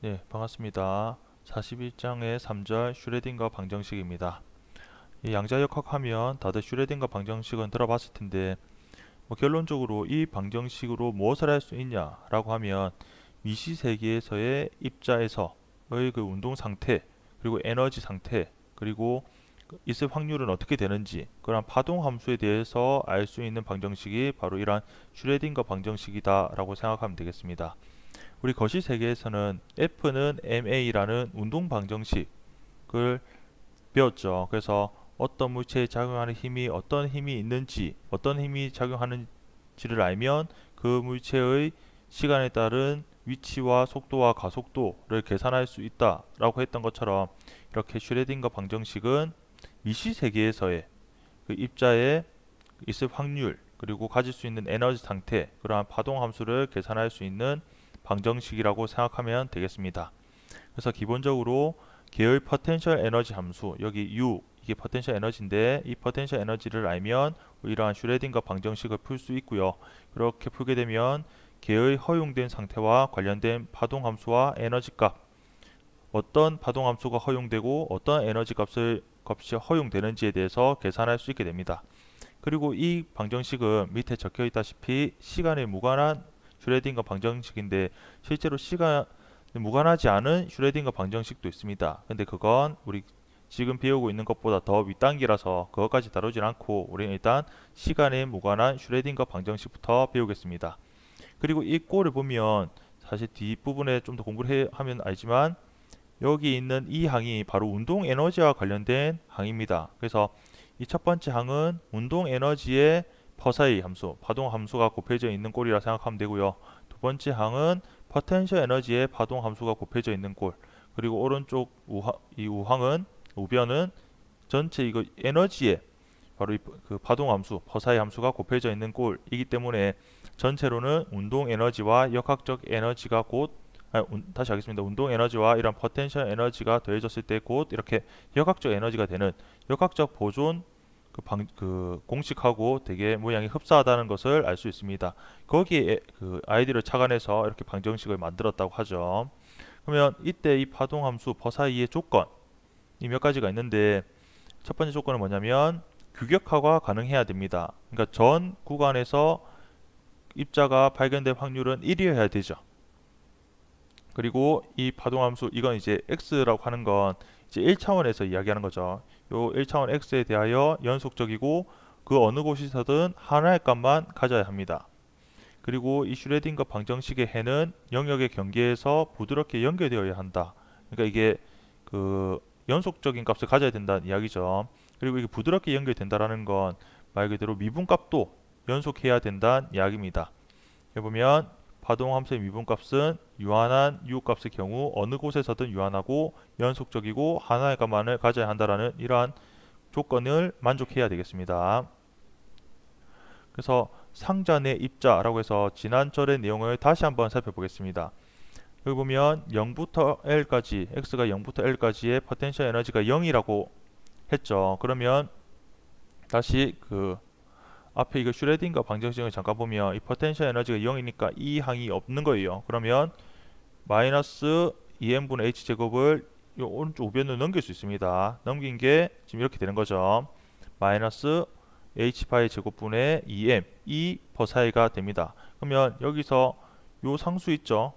네, 반갑습니다. 41장의 3절 슈레딩거 방정식입니다. 이 양자역학하면 다들 슈레딩거 방정식은 들어봤을 텐데 결론적으로 이 방정식으로 무엇을 할 수 있냐라고 하면 미시 세계에서의 입자에서의 그 운동 상태 그리고 에너지 상태 그리고 있을 확률은 어떻게 되는지 그런 파동 함수에 대해서 알 수 있는 방정식이 바로 이러한 슈레딩거 방정식이다라고 생각하면 되겠습니다. 우리 거시 세계에서는 F는 ma라는 운동 방정식을 배웠죠. 그래서 어떤 물체에 작용하는 힘이 어떤 힘이 있는지 어떤 힘이 작용하는지를 알면 그 물체의 시간에 따른 위치와 속도와 가속도를 계산할 수 있다라고 했던 것처럼 이렇게 슈레딩거 방정식은 미시 세계에서의 그 입자의 있을 확률 그리고 가질 수 있는 에너지 상태 그러한 파동 함수를 계산할 수 있는 방정식이라고 생각하면 되겠습니다. 그래서 기본적으로 계열 포텐셜 에너지 함수 여기 U 이게 포텐셜 에너지인데 이 포텐셜 에너지를 알면 이러한 슈레딩거 방정식을 풀 수 있고요. 그렇게 풀게 되면 계의 허용된 상태와 관련된 파동 함수와 에너지 값 어떤 파동 함수가 허용되고 어떤 에너지 값이 허용되는지에 대해서 계산할 수 있게 됩니다. 그리고 이 방정식은 밑에 적혀 있다시피 시간에 무관한 슈레딩거 방정식인데 실제로 시간 무관하지 않은 슈레딩거 방정식도 있습니다. 근데 그건 우리 지금 배우고 있는 것보다 더 윗단계라서 그것까지 다루진 않고 우리는 일단 시간에 무관한 슈레딩거 방정식부터 배우겠습니다. 그리고 이 꼴을 보면 사실 뒷부분에 좀 더 공부를 하면 알지만 여기 있는 이 항이 바로 운동 에너지와 관련된 항입니다. 그래서 이 첫 번째 항은 운동 에너지의 퍼사이 함수, 파동 함수가 곱해져 있는 꼴이라 생각하면 되고요. 두 번째 항은 포텐셜 에너지의 파동 함수가 곱해져 있는 꼴. 그리고 오른쪽 이 우변은 전체 이거 에너지의 바로 그 파동 함수, 퍼사이 함수가 곱해져 있는 꼴이기 때문에 전체로는 운동 에너지와 역학적 에너지가 다시 하겠습니다. 운동 에너지와 이런 포텐셜 에너지가 더해졌을 때 곧 이렇게 역학적 에너지가 되는 역학적 보존 그 공식하고 되게 모양이 흡사하다는 것을 알 수 있습니다. 거기에 그 아이디를 착안해서 이렇게 방정식을 만들었다고 하죠. 그러면 이때 이 파동 함수 퍼사이의 조건이 몇 가지가 있는데 첫 번째 조건은 뭐냐면 규격화가 가능해야 됩니다. 그러니까 전 구간에서 입자가 발견될 확률은 1이어야 되죠. 그리고 이 파동함수 이건 이제 x라고 하는 건 이제 1차원에서 이야기하는 거죠. 요 1차원 x에 대하여 연속적이고 그 어느 곳에서든 하나의 값만 가져야 합니다. 그리고 이 슈레딩거 방정식의 해는 영역의 경계에서 부드럽게 연결되어야 한다. 그러니까 이게 그 연속적인 값을 가져야 된다는 이야기죠. 그리고 이게 부드럽게 연결된다라는 건 말 그대로 미분값도 연속해야 된다는 이야기입니다. 여기 보면 파동함수의 미분값은 유한한 유값의 경우 어느 곳에서든 유한하고 연속적이고 하나의 값만을 가져야 한다라는 이러한 조건을 만족해야 되겠습니다. 그래서 상자 내 입자라고 해서 지난 절의 내용을 다시 한번 살펴보겠습니다. 여기 보면 0부터 L까지 X가 0부터 L까지의 포텐셜 에너지가 0이라고 했죠. 그러면 다시 그 앞에 이거 슈레딩거 방정식을 잠깐 보면 이 포텐셜 에너지가 0이니까 이 항이 없는 거예요. 그러면 마이너스 2n분의 h 제곱을 요 오른쪽 우변으로 넘길 수 있습니다. 넘긴 게 지금 이렇게 되는 거죠. 마이너스 h파이 제곱분의 2m 이 퍼사이가 됩니다. 그러면 여기서 요 상수 있죠.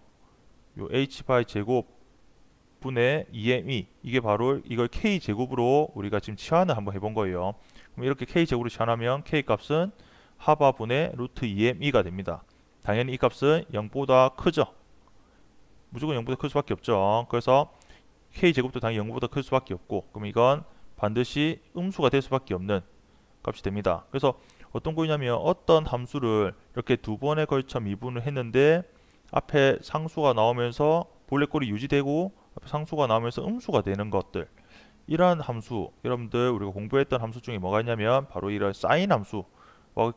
요 h파이 제곱분의 2m이 이게 바로 이걸 k 제곱으로 우리가 지금 치환을 한번 해본 거예요. 그럼 이렇게 k 제곱으로 치환하면 k 값은 하바분의 루트 2m이가 됩니다. 당연히 이 값은 0보다 크죠. 무조건 0보다 클 수밖에 없죠. 그래서 k 제곱도 당연히 0보다 클 수밖에 없고 그럼 이건 반드시 음수가 될 수밖에 없는 값이 됩니다. 그래서 어떤 거냐면 어떤 함수를 이렇게 두 번에 걸쳐 미분을 했는데 앞에 상수가 나오면서 본래 꼴이 유지되고 앞에 상수가 나오면서 음수가 되는 것들 이러한 함수 여러분들 우리가 공부했던 함수 중에 뭐가 있냐면 바로 이런 사인 함수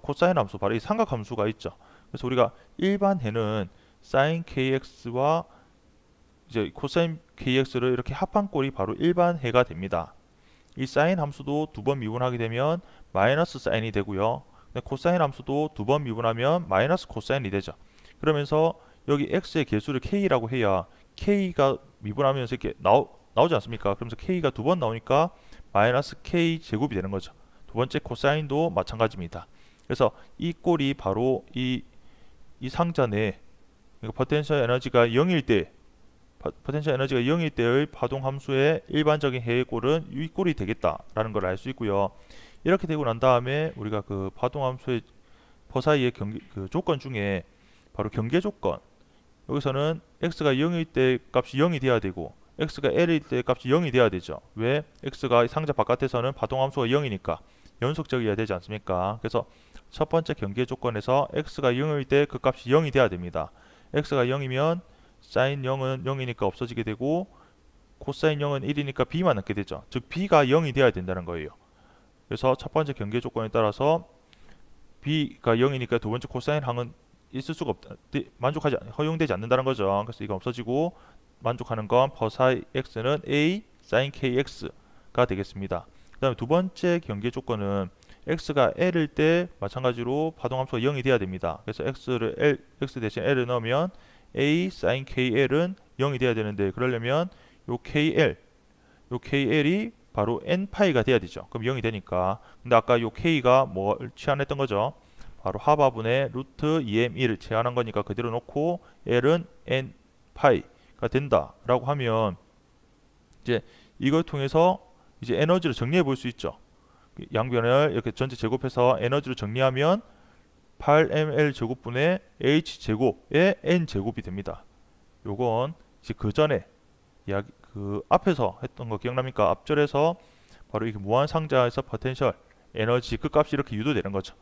코사인 함수 바로 이 삼각 함수가 있죠. 그래서 우리가 일반 해는 sin kx와 이제 코사인 kx를 이렇게 합한 꼴이 바로 일반 해가 됩니다. 이 사인 함수도 두 번 미분하게 되면 마이너스 사인이 되고요. 코사인 함수도 두 번 미분하면 마이너스 코사인이 되죠. 그러면서 여기 x의 개수를 k라고 해야 k가 미분하면서 이렇게 나오지 않습니까? 그러면서 k가 두 번 나오니까 마이너스 k 제곱이 되는 거죠. 두 번째 코사인도 마찬가지입니다. 그래서 이 꼴이 바로 이 상자 내 포텐셜 에너지가 0일 때 포텐셜 에너지가 0일 때의 파동 함수의 일반적인 해의 꼴은 이 꼴이 되겠다라는 걸 알 수 있고요. 이렇게 되고 난 다음에 우리가 그 파동 함수의 퍼사이의 그 조건 중에 바로 경계 조건, 여기서는 x가 0일 때 값이 0이 돼야 되고 x가 l일 때 값이 0이 돼야 되죠. 왜? x가 상자 바깥에서는 파동 함수가 0이니까 연속적이어야 되지 않습니까? 그래서 첫 번째 경계 조건에서 x가 0일 때 그 값이 0이 돼야 됩니다. x가 0이면 사인 0은 0이니까 없어지게 되고 코사인 0은 1이니까 b만 남게 되죠. 즉 b가 0이 돼야 된다는 거예요. 그래서 첫 번째 경계 조건에 따라서 b가 0이니까 두 번째 코사인 항은 있을 수가 없다. 허용되지 않는다는 거죠. 그래서 이거 없어지고 만족하는 건 퍼사이 x는 a sin kx가 되겠습니다. 그 다음에 두 번째 경계 조건은 x가 l일 때 마찬가지로 파동함수가 0이 돼야 됩니다. 그래서 x 대신 l을 넣으면 a sin kl은 0이 돼야 되는데, 그러려면 요 kl이 바로 n파이가 돼야 되죠. 그럼 0이 되니까. 근데 아까 요 k가 뭘 치환했던 거죠? 바로 하바분의 루트 2m1을 제한한 거니까 그대로 놓고 l은 n파이가 된다 라고 하면 이제 이걸 통해서 이제 에너지를 정리해 볼 수 있죠. 양변을 이렇게 전체 제곱해서 에너지를 정리하면 8ml 제곱분의 h 제곱의 n 제곱이 됩니다. 요건 이제 그 전에 그 앞에서 했던 거 기억납니까? 앞절에서 바로 이게 무한 상자에서 포텐셜 에너지 그 값이 이렇게 유도되는 거죠.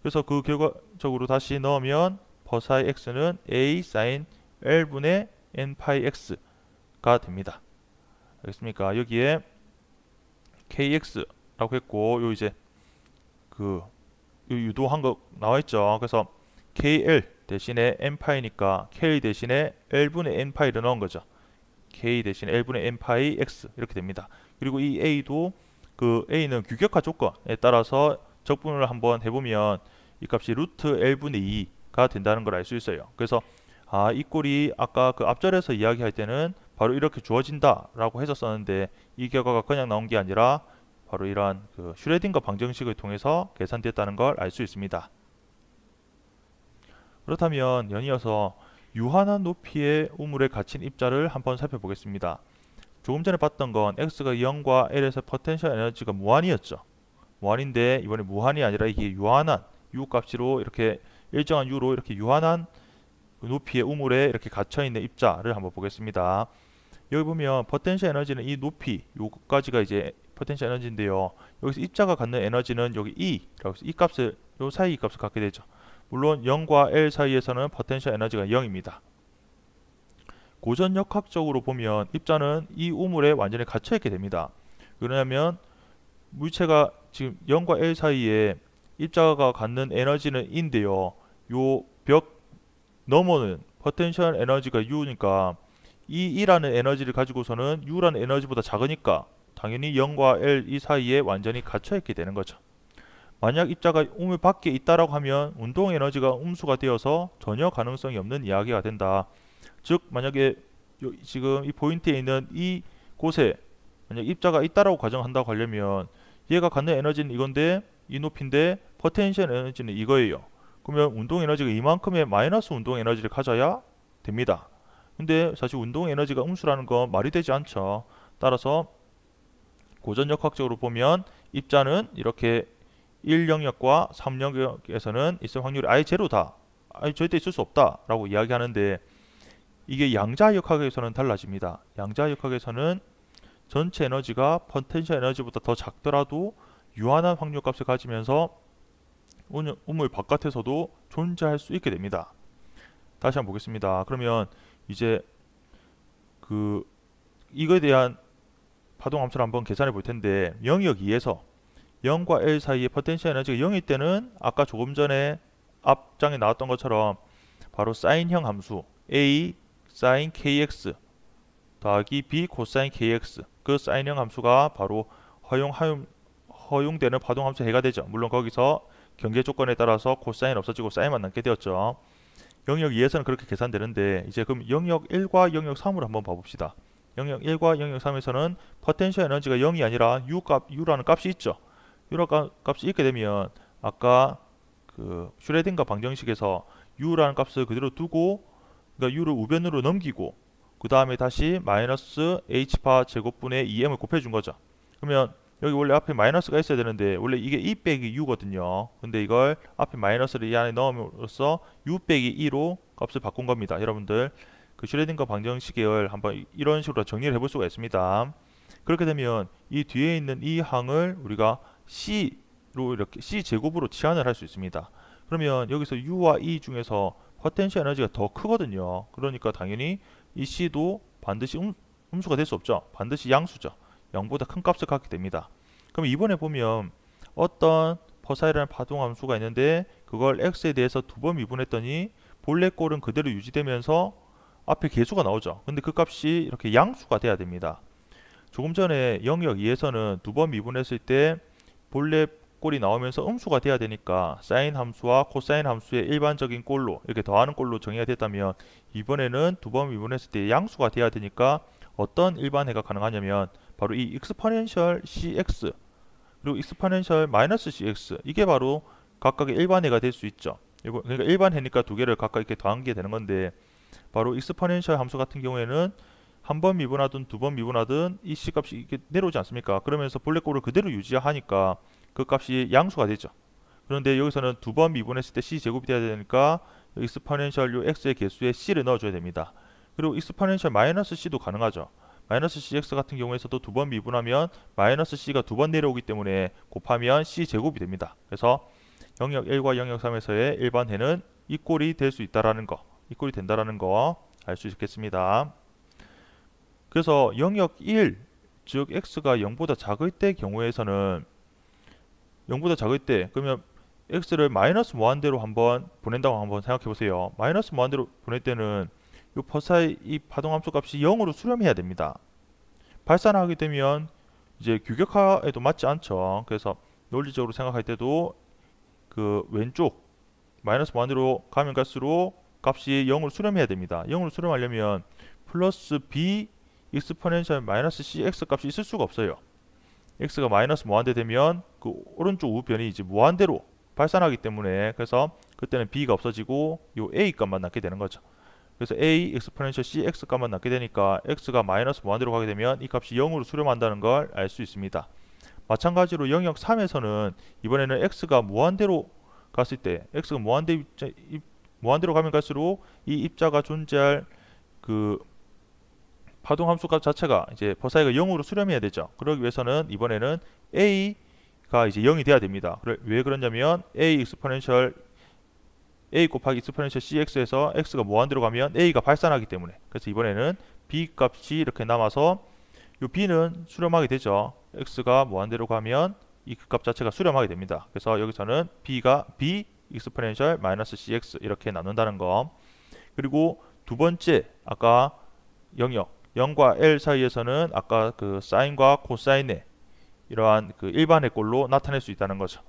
그래서 그 결과적으로 다시 넣으면 퍼사이 x는 a sin l분의 n 파이 x가 됩니다. 알겠습니까? 여기에 kx라고 했고, 요 이제 요 유도한 거 나와 있죠. 그래서 kl 대신에 n파이니까 k 대신에 l분의 n파이를 넣은 거죠. k 대신에 l분의 n파이 x 이렇게 됩니다. 그리고 이 a도 그 a는 규격화 조건에 따라서 적분을 한번 해보면 이 값이 루트 l분의 2가 된다는 걸 알 수 있어요. 그래서 이 꼴이 아까 그 앞절에서 이야기할 때는 바로 이렇게 주어진다 라고 했었었는데, 이 결과가 그냥 나온 게 아니라 바로 이러한 그 슈레딩거 방정식을 통해서 계산됐다는 걸 알 수 있습니다. 그렇다면 연이어서 유한한 높이의 우물에 갇힌 입자를 한번 살펴보겠습니다. 조금 전에 봤던 건 x가 0과 l에서 포텐셜 에너지가 무한이었죠. 무한인데 이번에 무한이 아니라 이게 유한한 u 값으로 이렇게 일정한 u로 이렇게 유한한 높이의 우물에 이렇게 갇혀있는 입자를 한번 보겠습니다. 여기 보면 포텐셜 에너지는 이 높이 요까지가 이제 포텐셜 에너지인데요. 여기서 입자가 갖는 에너지는 여기 E라고 해서 이 값을 요 사이 값을 갖게 되죠. 물론 0과 L 사이에서는 포텐셜 에너지가 0입니다. 고전역학적으로 보면 입자는 이 우물에 완전히 갇혀 있게 됩니다. 왜냐하면 물체가 지금 0과 L 사이에 입자가 갖는 에너지는 E인데요. 요 벽 너머는 포텐셜 에너지가 U니까 이 E라는 에너지를 가지고서는 U라는 에너지보다 작으니까 당연히 0과 L 이 사이에 완전히 갇혀 있게 되는 거죠. 만약 입자가 우물 밖에 있다라고 하면 운동 에너지가 음수가 되어서 전혀 가능성이 없는 이야기가 된다. 즉 만약에 지금 이 포인트에 있는 이 곳에 만약 입자가 있다라고 가정한다고 하려면 얘가 갖는 에너지는 이건데 이 높이인데 포텐셜 에너지는 이거예요. 그러면 운동 에너지가 이만큼의 마이너스 운동 에너지를 가져야 됩니다. 근데 사실 운동 에너지가 음수라는 건 말이 되지 않죠. 따라서 고전역학적으로 보면 입자는 이렇게 1영역과 3영역에서는 있을 확률이 아예 제로다. 절대 있을 수 없다 라고 이야기하는데, 이게 양자역학에서는 달라집니다. 양자역학에서는 전체 에너지가 포텐셜 에너지보다 더 작더라도 유한한 확률값을 가지면서 우물 바깥에서도 존재할 수 있게 됩니다. 다시 한번 보겠습니다. 그러면 이제 이거에 대한 파동함수를 한번 계산해 볼 텐데, 영역 2에서 0과 L 사이의 포텐셜 에너지가 0일 때는 아까 조금 전에 앞장에 나왔던 것처럼 바로 사인형 함수 A sin kx 더하기 B 코사인 kx, 그 사인형 함수가 바로 허용되는 파동함수 해가 되죠. 물론 거기서 경계 조건에 따라서 코사인 없어지고 사인만 남게 되었죠. 영역 2에서는 그렇게 계산되는데 이제 그럼 영역 1과 영역 3으로 한번 봐봅시다. 영역 1과 영역 3에서는 포텐셜 에너지가 0이 아니라 U라는 값이 있죠. U라는 값이 있게 되면 아까 그 슈레딩거 방정식에서 U라는 값을 그대로 두고 그러니까 U를 우변으로 넘기고 그 다음에 다시 마이너스 H파 제곱분의 2M을 곱해준 거죠. 그러면 여기 원래 앞에 마이너스가 있어야 되는데 원래 이게 2 빼기 U거든요. 근데 이걸 앞에 마이너스를 이 안에 넣음으로써 U 빼기 2로 값을 바꾼 겁니다. 여러분들 그 슈레딩거 방정식을 한번 이런 식으로 정리를 해볼 수가 있습니다. 그렇게 되면 이 뒤에 있는 이 항을 우리가 C로 이렇게 C 제곱으로 치환을 할 수 있습니다. 그러면 여기서 U와 E 중에서 포텐셜 에너지가 더 크거든요. 그러니까 당연히 이 C도 반드시 음수가 될 수 없죠. 반드시 양수죠. 0보다 큰 값을 갖게 됩니다. 그럼 이번에 보면 어떤 퍼사이라는 파동함수가 있는데 그걸 x에 대해서 두 번 미분했더니 본래 꼴은 그대로 유지되면서 앞에 계수가 나오죠. 근데 그 값이 이렇게 양수가 돼야 됩니다. 조금 전에 영역 2에서는 두 번 미분했을 때 본래 꼴이 나오면서 음수가 돼야 되니까 사인 함수와 코사인 함수의 일반적인 꼴로 이렇게 더하는 꼴로 정의가 됐다면 이번에는 두 번 미분했을 때 양수가 돼야 되니까 어떤 일반해가 가능하냐면 바로 이 익스포넨셜 cx 그리고 익스포넨셜 마이너스 cx 이게 바로 각각의 일반해가 될 수 있죠. 그러니까 일반해니까 두 개를 각각 이렇게 더한 게 되는 건데 바로 익스포넨셜 함수 같은 경우에는 한 번 미분하든 두 번 미분하든 이 c값이 이렇게 내려오지 않습니까? 그러면서 본래 꼴을 그대로 유지하니까 그 값이 양수가 되죠. 그런데 여기서는 두 번 미분했을 때 c제곱이 돼야 되니까 익스포넨셜 요 x의 개수에 c를 넣어줘야 됩니다. 그리고 익스포넨셜 마이너스 c도 가능하죠. 마이너스 cx 같은 경우에서도 두 번 미분하면 마이너스 c가 두 번 내려오기 때문에 곱하면 c제곱이 됩니다. 그래서 영역 1과 영역 3에서의 일반해는 이 꼴이 될 수 있다라는 거, 이 꼴이 된다라는 거 알 수 있겠습니다. 그래서 영역 1, 즉 x가 0보다 작을 때 경우에서는 0보다 작을 때 그러면 x를 마이너스 무한대로 한번 보낸다고 한번 생각해 보세요. 마이너스 무한대로 보낼 때는 이 퍼사이 이 파동함수 값이 0으로 수렴해야 됩니다. 발산하게 되면 이제 규격화에도 맞지 않죠. 그래서 논리적으로 생각할 때도 그 왼쪽 마이너스 무한대로 가면 갈수록 값이 0으로 수렴해야 됩니다. 0으로 수렴하려면 플러스 b 익스포넨셜 마이너스 cx 값이 있을 수가 없어요. x가 마이너스 무한대 되면 그 오른쪽 우변이 이제 무한대로 발산하기 때문에 그래서 그때는 b가 없어지고 요 a 값만 남게 되는 거죠. 그래서 a 익스포넨셜 cx 값만 남게 되니까 x가 마이너스 무한대로 가게 되면 이 값이 0으로 수렴한다는 걸 알 수 있습니다. 마찬가지로 영역 3에서는 이번에는 x가 무한대로 갔을 때 x가 무한대로 가면 갈수록 이 입자가 존재할 그 파동 함수값 자체가 이제 퍼사이가 0으로 수렴해야 되죠. 그러기 위해서는 이번에는 a가 이제 0이 돼야 됩니다. 왜 그러냐면 a 익스포넨셜 a 곱하기 익스포넨셜 cx에서 x가 무한대로 가면 a가 발산하기 때문에 그래서 이번에는 b 값이 이렇게 남아서 이 b는 수렴하게 되죠. x가 무한대로 가면 이 값 자체가 수렴하게 됩니다. 그래서 여기서는 b가 b 익스포넨셜 마이너스 cx 이렇게 나눈다는 거. 그리고 두 번째 아까 영역 0과 L 사이에서는 아까 그 사인과 코사인의 이러한 그 일반의 꼴로 나타낼 수 있다는 거죠.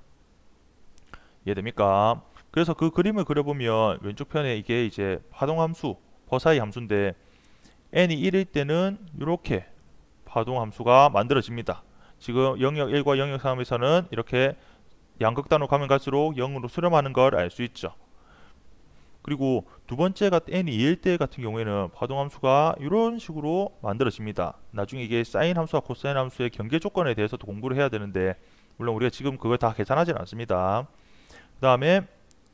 이해됩니까? 그래서 그 그림을 그려보면 왼쪽 편에 이게 이제 파동함수, 퍼사이 함수인데 n이 1일 때는 이렇게 파동함수가 만들어집니다. 지금 영역 1과 영역 3에서는 이렇게 양극단으로 가면 갈수록 0으로 수렴하는 걸 알 수 있죠. 그리고 두 번째가 n이 2일 때 같은 경우에는 파동함수가 이런 식으로 만들어집니다. 나중에 이게 사인 함수와 코사인 함수의 경계 조건에 대해서도 공부를 해야 되는데 물론 우리가 지금 그걸 다 계산하지는 않습니다. 그 다음에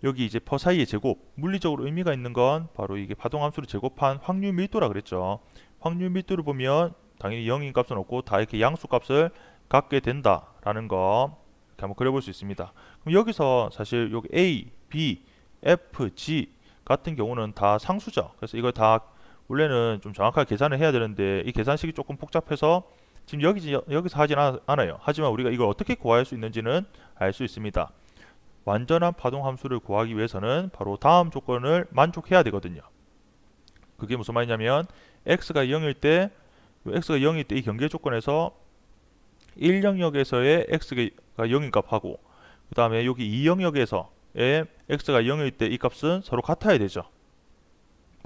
여기 이제 퍼사이의 제곱, 물리적으로 의미가 있는 건 바로 이게 파동함수를 제곱한 확률 밀도라 그랬죠. 확률 밀도를 보면 당연히 0인 값은 없고 다 이렇게 양수 값을 갖게 된다라는 거 이렇게 한번 그려볼 수 있습니다. 그럼 여기서 사실 여기 A, B, F, G 같은 경우는 다 상수죠. 그래서 이걸 다 원래는 좀 정확하게 계산을 해야 되는데 이 계산식이 조금 복잡해서 지금 여기서 하진 않아요. 하지만 우리가 이걸 어떻게 구할 수 있는지는 알 수 있습니다. 완전한 파동 함수를 구하기 위해서는 바로 다음 조건을 만족해야 되거든요. 그게 무슨 말이냐면 x가 0일 때 이 경계 조건에서 1영역에서의 x가 0인 값하고 그 다음에 여기 2영역에서의 x가 0일 때 이 값은 서로 같아야 되죠.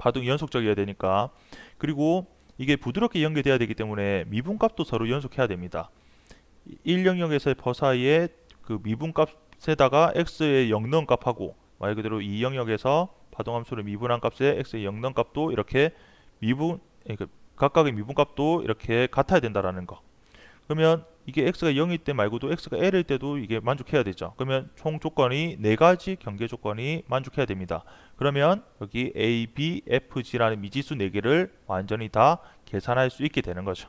파동이 연속적이어야 되니까. 그리고 이게 부드럽게 연결돼야 되기 때문에 미분값도 서로 연속해야 됩니다. 1 영역에서의 퍼 사이에 그 미분값에다가 x의 0 넣은 값하고 말 그대로 2 영역에서 파동함수를 미분한 값에 x의 0 넣은 값도 이렇게 그러니까 각각의 미분값도 이렇게 같아야 된다라는 거. 그러면 이게 x가 0일 때 말고도 x가 l일 때도 이게 만족해야 되죠. 그러면 총 조건이 4가지 경계 조건이 만족해야 됩니다. 그러면 여기 a, b, f, g라는 미지수 4개를 완전히 다 계산할 수 있게 되는 거죠.